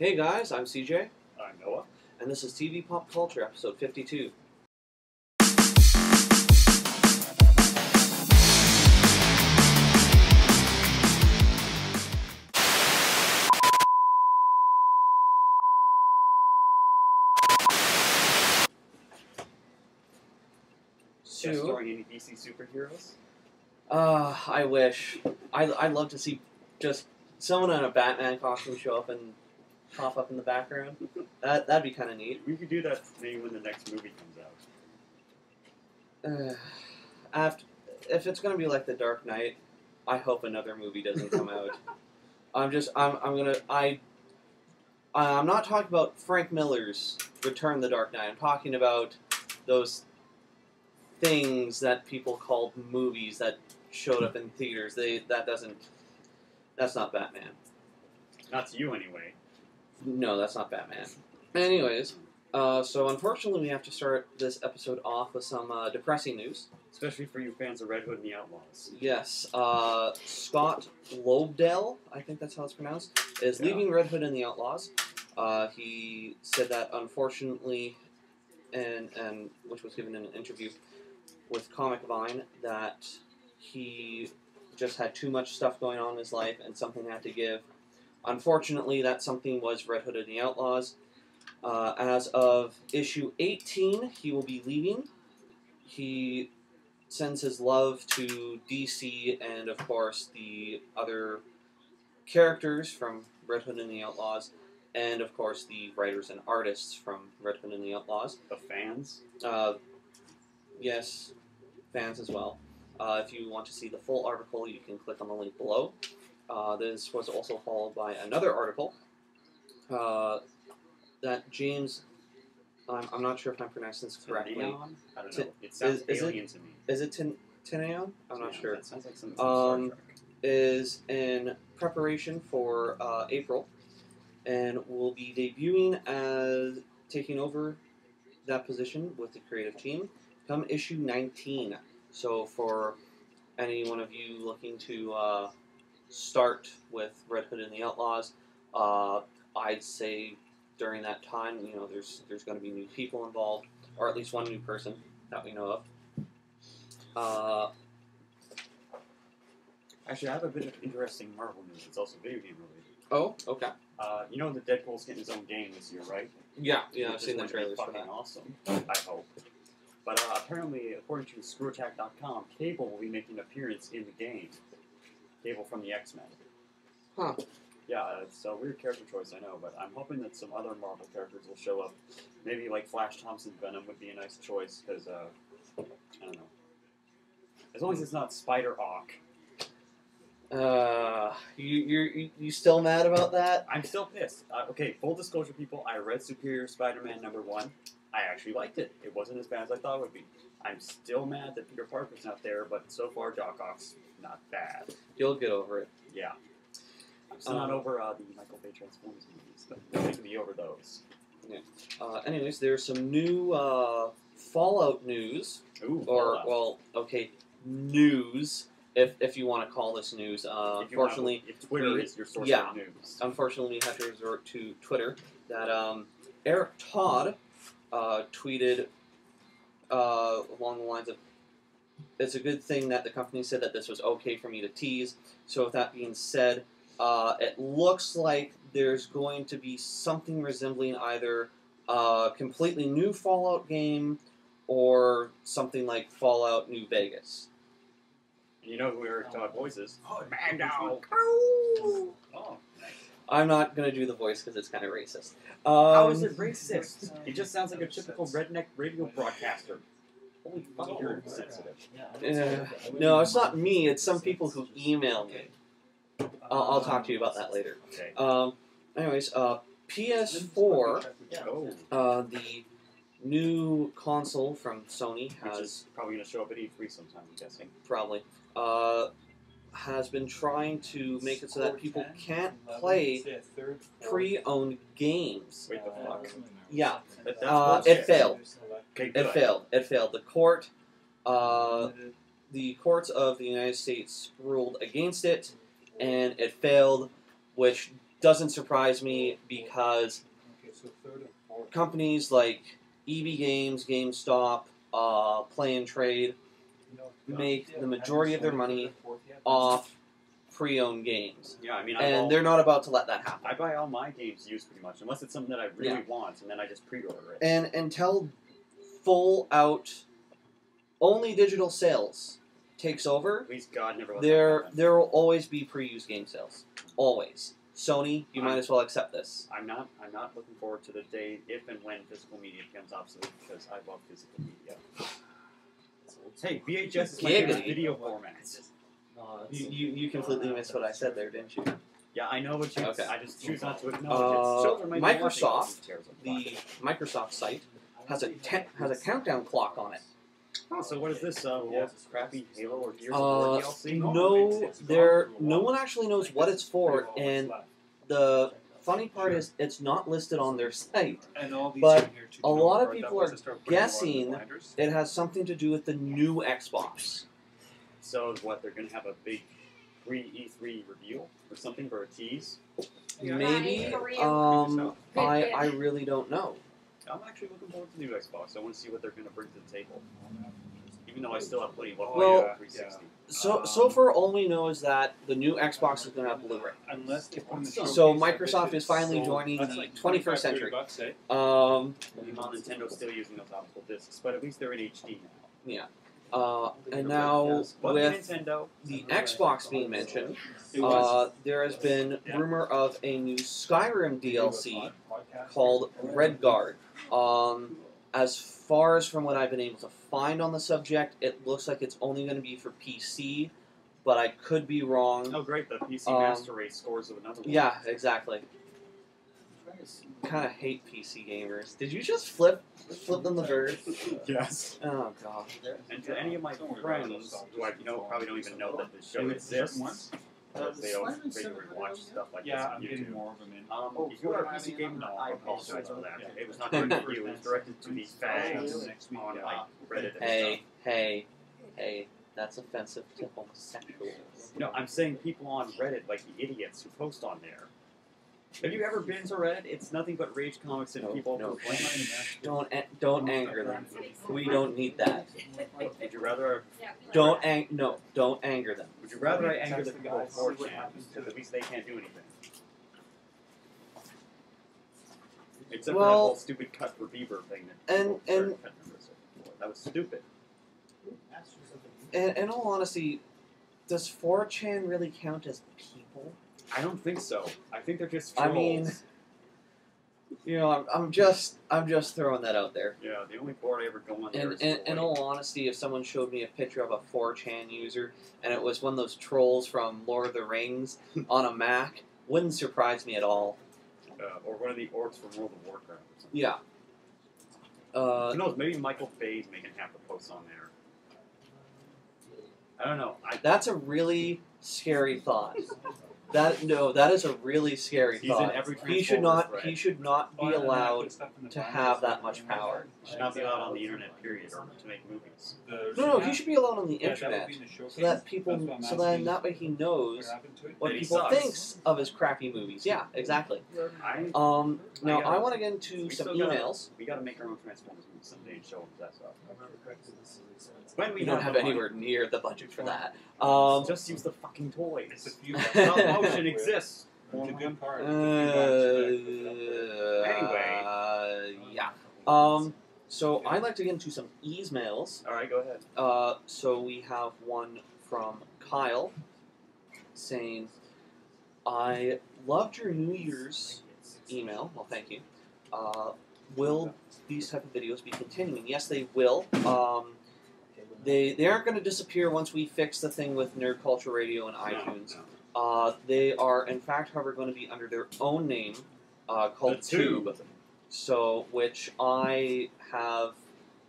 Hey guys, I'm CJ, I'm Noah. and this is TV Pop Culture, episode 52. Guest starring any DC superheroes? I wish. I'd love to see just someone in a Batman costume show up and pop up in the background. That'd be kind of neat. We could do that maybe when the next movie comes out. If it's gonna be like The Dark Knight, I hope another movie doesn't come out. I'm not talking about Frank Miller's Return the Dark Knight. I'm talking about those things that people called movies that showed up in theaters. That's not Batman. Not to you, anyway. No, that's not Batman. Anyways, so unfortunately we have to start this episode off with some depressing news. Especially for you fans of Red Hood and the Outlaws. Yes, Scott Lobdell, I think that's how it's pronounced, is leaving Red Hood and the Outlaws. He said that unfortunately, and which was given in an interview with Comic Vine, that he just had too much stuff going on in his life and something had to give. Unfortunately, that something was Red Hood and the Outlaws. As of issue 18, he will be leaving. He sends his love to DC and, of course, the other characters from Red Hood and the Outlaws, and, of course, the writers and artists from Red Hood and the Outlaws. The fans? Yes, fans as well. If you want to see the full article, you can click on the link below. This was also followed by another article that James, I'm not sure if I'm pronouncing this correctly. Tinayon? I don't know. It sounds alien to me. Is it Tinayon? I'm not sure. That sounds like some Star Trek. Is in preparation for April and will be debuting as taking over that position with the creative team come issue 19. So for any one of you looking to start with Red Hood and the Outlaws, I'd say during that time, there's going to be new people involved, or at least one new person that we know of. Actually, I have a bit of interesting Marvel news. It's also video game related. Oh, okay. You know that Deadpool's getting his own game this year, right? Yeah, I've seen the trailers for fucking that. Awesome, I hope. But apparently, according to ScrewAttack.com, Cable will be making an appearance in the game. Cable from the X-Men. Huh. Yeah, it's a weird character choice, I know, but I'm hoping that some other Marvel characters will show up. Maybe like Flash Thompson Venom would be a nice choice, because, I don't know. As long as it's not Spider-Hawk. You still mad about that? I'm still pissed. Okay, full disclosure, people, I read Superior Spider-Man #1. I actually liked it. It wasn't as bad as I thought it would be. I'm still mad that Peter Parker's not there, but so far, Doc Ock's not bad. You'll get over it. Yeah. I'm still not over the Michael Bay Transformers movies, but I'm going to be over those. Yeah. Anyways, there's some new Fallout news. Ooh, Fallout. News, if you want to call this news. Unfortunately, if Twitter is your source of news. Unfortunately, we have to resort to Twitter. That Eric Todd tweeted along the lines of, "It's a good thing that the company said that this was okay for me to tease." So with that being said, it looks like there's going to be something resembling either a completely new Fallout game or something like Fallout New Vegas. You know who Eric Todd voices? Mando! Oh, nice. I'm not going to do the voice because it's kind of racist. How is it racist? He just sounds like a typical redneck radio broadcaster. Holy fuck, you're sensitive. No, it's not me. It's some people who email me. I'll talk to you about that later. Okay. Anyways, PS4, the new console from Sony Which is probably going to show up at E3 sometime, I'm guessing. Probably. Has been trying to make it so that people can't play pre-owned games. Wait, the fuck? Yeah. It failed. Okay, It failed. The courts of the United States ruled against it, and it failed, which doesn't surprise me because companies like EB Games, GameStop, Play and Trade make the majority of their money off pre-owned games. Yeah, I mean, And they're not about to let that happen. I buy all my games used pretty much, unless it's something that I really want, and then I just pre-order it. And until full out only digital sales takes over, Please God, never let there will always be pre-used game sales. Always. Sony, you might as well accept this. I'm not looking forward to the day if and when physical media becomes obsolete, because I love physical media. Hey, VHS is my favorite video format. You completely missed what I said there, didn't you? Yeah, I know what you. Okay. I just choose not to acknowledge it. Children might be watching all these Microsoft, tears of the Microsoft site, has a countdown clock on it. Oh, so what is this? Crappy Halo or Gears of War DLC? No one actually knows what it's for, and the funny part is it's not listed on their site. But a lot of people are guessing it has something to do with the new Xbox. So what? They're gonna have a big pre-E3 reveal or something for a tease? Maybe. I really don't know. I'm actually looking forward to the new Xbox. I want to see what they're going to bring to the table. Even though I still have plenty left Well, for 360. So far, all we know is that the new Xbox is going to have Blu-ray. So Microsoft is finally joining the 21st century. Meanwhile, Nintendo's still using those optical discs, but at least they're in HD now. Yeah. And now with the Xbox being mentioned, there has been rumor of a new Skyrim DLC called Redguard. As far as from what I've been able to find on the subject, it looks like it's only going to be for PC, but I could be wrong. Oh, great! The PC Master Race scores of another one. Yeah, exactly. Kind of hate PC gamers. Did you just flip them the bird? Yes. Oh god. And to any of my friends who I probably don't even know that this show exists, because they don't regularly watch stuff like this on YouTube. If you are a PC gamer, I apologize for that. It was not directed to you. It was directed to these fags on like Reddit and stuff. Hey, that's offensive to homosexuals. No, I'm saying people on Reddit, like the idiots who post on there. Have you ever been to Reddit? It's nothing but rage comics and people complaining. Don't anger them. We don't need that. Would you rather? Don't anger them. Would you rather I anger the people of 4chan, because at least they can't do anything? Except for that whole stupid cut for Bieber thing. That was stupid. And in all honesty, does 4chan really count as people? I don't think so. I think they're just trolls. I mean, I'm just throwing that out there. Yeah, the only board I ever go on there is in all honesty, if someone showed me a picture of a 4chan user and it was one of those trolls from Lord of the Rings on a Mac, wouldn't surprise me at all. Or one of the orcs from World of Warcraft. Or something. Yeah. Who knows? Maybe Michael Bay's making half the posts on there. I don't know. That's a really scary thought. That is a really scary thought. In every he should not be allowed to have that much power. He should not be allowed on the internet, period, or to make movies. No, he should be allowed on the internet, so then that way he knows what people think of his crappy movies. Yeah, exactly. Now I want to get into some emails. We got to make our own Transformers movies someday and show them that stuff. We don't have anywhere near the budget for that. Just use the fucking toys. Stop motion exists. It's a good part. Anyway. Yeah. So I'd like to get into some emails. All right, go ahead. So we have one from Kyle saying, "I loved your New Year's email." Well, thank you. Will these type of videos be continuing? Yes, they will. They aren't going to disappear once we fix the thing with Nerd Culture Radio and iTunes. They are, in fact, however, going to be under their own name called Tube. So, which I have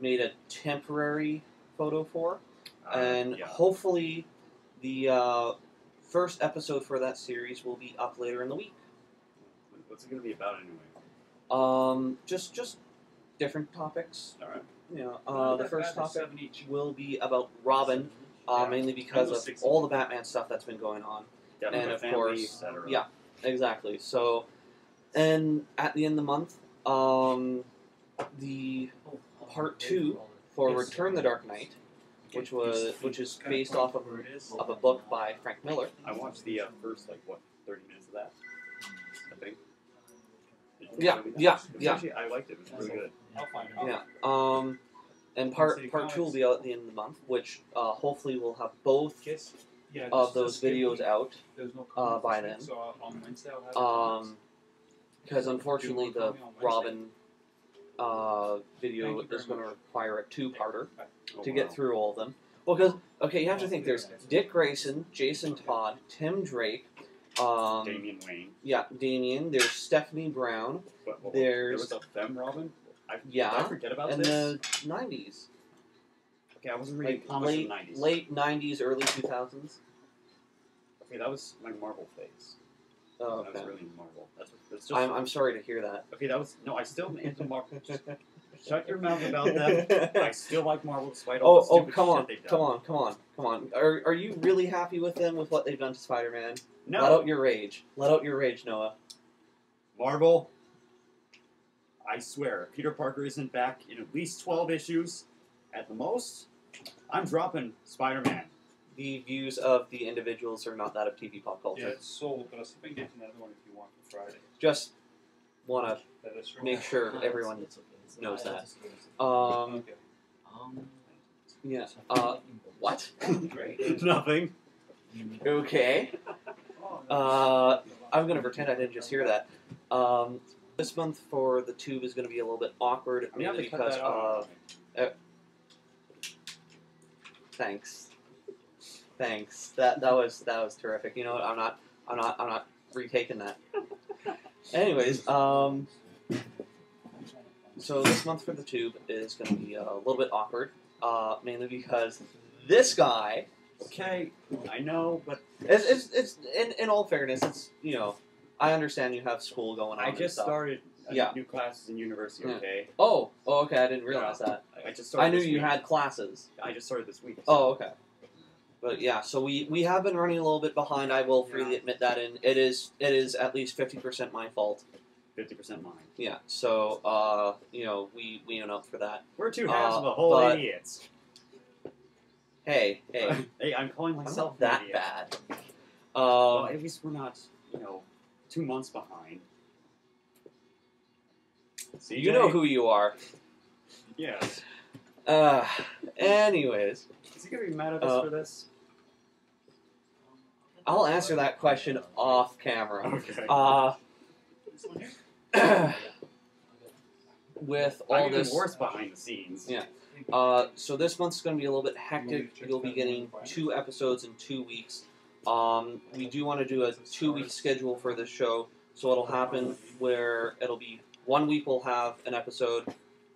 made a temporary photo for. And hopefully the first episode for that series will be up later in the week. What's it going to be about anyway? Just different topics. All right. The first topic will be about Robin, mainly because of all the Batman stuff that's been going on. And of course, exactly. So, and at the end of the month, the part 2 for Return the Dark Knight, which is based off of a book by Frank Miller. I watched the first 30 minutes of that. I think. Yeah. Actually, I liked it. It was really good. Yeah. And part 2 will be out at the end of the month, which hopefully we'll have both of those videos out by then. Because unfortunately the Robin video is going to require a 2-parter to get through all of them. Well, because, okay, you have to think there's Dick Grayson, Jason Todd, Tim Drake, Damian Wayne. Yeah, Damian. There's Stephanie Brown. There was a Femme Robin? Did I forget about in this? the 90s. Okay, I wasn't reading comics in the 90s. Late 90s, early 2000s. Okay, that was my Marvel phase. Oh, okay. I was really into Marvel. That's just, I'm sorry to hear that. Okay, I still am into Marvel. Shut your mouth about them. I still like Marvel despite all the stupid shit they've done. Come on. Are you really happy with them, with what they've done to Spider-Man? No. Let out your rage. Let out your rage, Noah. Marvel, I swear, if Peter Parker isn't back in at least 12 issues, at the most, I'm dropping Spider-Man. The views of the individuals are not that of TV pop culture. Yeah, it's sold, but I'll see if I can get another one if you want for Friday. Just want to make sure everyone knows that. Okay. Yeah. What? Nothing. Okay. I'm gonna pretend I didn't just hear that. This month for the tube is gonna be a little bit awkward, mainly because thanks. That was terrific. You know what? I'm not retaking that. Anyways, so this month for the tube is going to be a little bit awkward, mainly because this guy. Okay, I know, but it's in all fairness, it's I understand you have school going on. I just started new classes in university. Okay. Oh, okay. I didn't realize that. I just started. I knew this you week. had classes. I just started this week. So. Oh, okay. But yeah, so we have been running a little bit behind. I will freely admit that, and it is at least 50% my fault. 50% mine. Yeah. So we own up for that. We're two halves of a whole idiots. Hey. Hey, I'm calling I'm myself not that an idiot. bad. Well, at least we're not 2 months behind. CJ? You know who you are. Yes. Anyways. Is he gonna be mad at us for this? I'll answer that question off camera. Okay. With all I'm this even worse behind the scenes. Yeah. So this month's going to be a little bit hectic. You'll be getting 2 episodes in 2 weeks. We do want to do a 2-week schedule for this show. So it'll happen where it'll be 1 week we'll have an episode.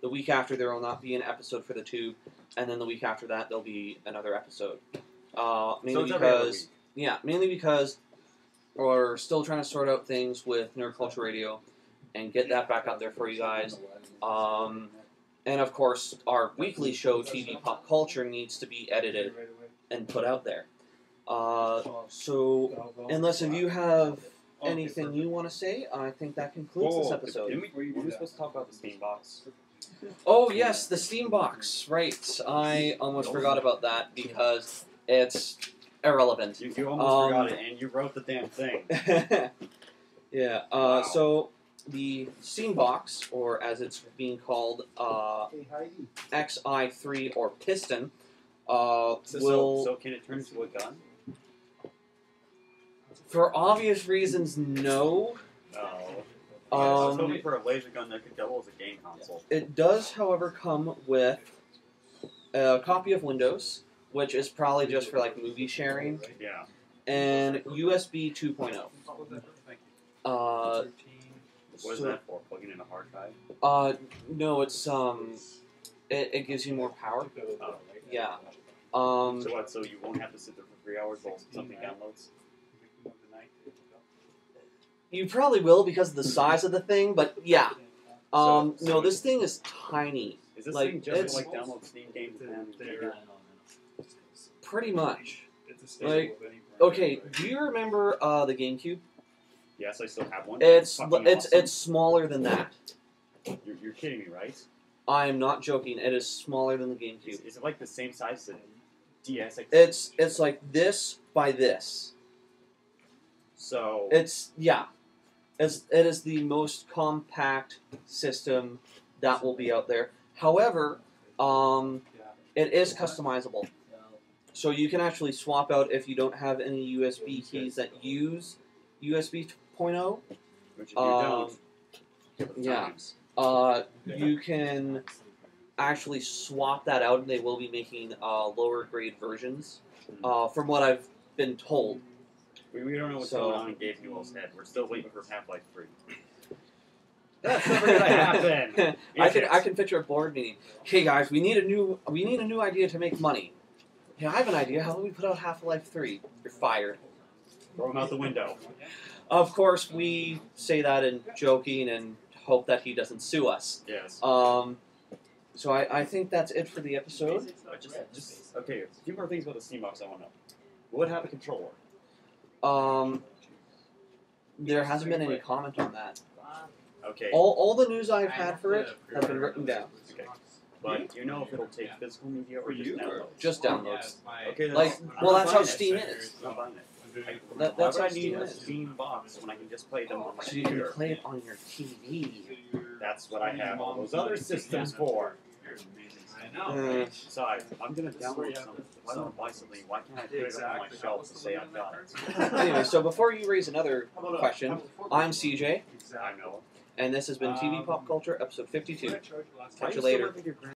The week after there will not be an episode for the tube. And then the week after that there'll be another episode. Mainly because we're still trying to sort out things with Nerd Culture Radio and get that back up there for you guys. And of course, our weekly show, TV Pop Culture, needs to be edited and put out there. So, unless if you have anything you want to say, I think that concludes this episode. Were we supposed to talk about the Steam box? Oh yes, the Steam box. Right, I almost forgot about that because it's irrelevant. You almost forgot it, and you wrote the damn thing. Yeah. Wow. So the Steam box, or as it's being called, XI3 or Piston, So can it turn into a gun? For obvious reasons, no. I was hoping for a laser gun that could double as a game console. It does, however, come with a copy of Windows, which is probably just for like movie sharing, Yeah. and USB 2.0. What is that for? Plugging in a hard drive? No, it's it gives you more power. Oh. Yeah. So what? So you won't have to sit there for 3 hours while something downloads? You probably will because of the size of the thing, but yeah. No, this thing is tiny. Is this like, thing just like download Steam games and pretty much. Like, okay, do you remember the GameCube? Yes, I still have one. It's Fucking it's awesome. it's smaller than that. You're kidding me, right? I am not joking. It is smaller than the GameCube. Is it like the same size as DS? It's like this by this. So It is the most compact system that will be out there. However, it is customizable. So you can actually swap out if you don't have any USB keys that use USB 2.0. which if you don't, yeah. times. You can actually swap that out, and they will be making lower grade versions. From what I've been told. We don't know what's So- going on in Gabe Newell's head. We're still waiting for Half-Life 3. That's never gonna happen. I can picture a board meeting. Hey guys, we need a new idea to make money. Hey, I have an idea. How about we put out Half-Life 3? You're fired. Throw him out the window. Of course, we say that in joking and hope that he doesn't sue us. Yes. So I think that's it for the episode. Just okay. A few more things about the Steam Box I want to know. Will it have a controller? There hasn't been any comment on that. Okay. All the news I've had for it has been written down. Okay. But do you know if it'll take physical media or just downloads? Just downloads. Okay. Like, I'm well, not that's how buying it. Steam is. I'm not buying it. That's Why how would I need Steam a is. Steam box when I can just play them on my So you can computer? play it on your TV. That's what I have all those other systems for. Besides, I'm gonna download something. If I want to buy something, why can't I put it on my shelf and say I've got it? Anyway, so before you raise another question, I'm CJ, I know. and this has been TV Pop Culture, episode 52. Why Catch do you later. still live with your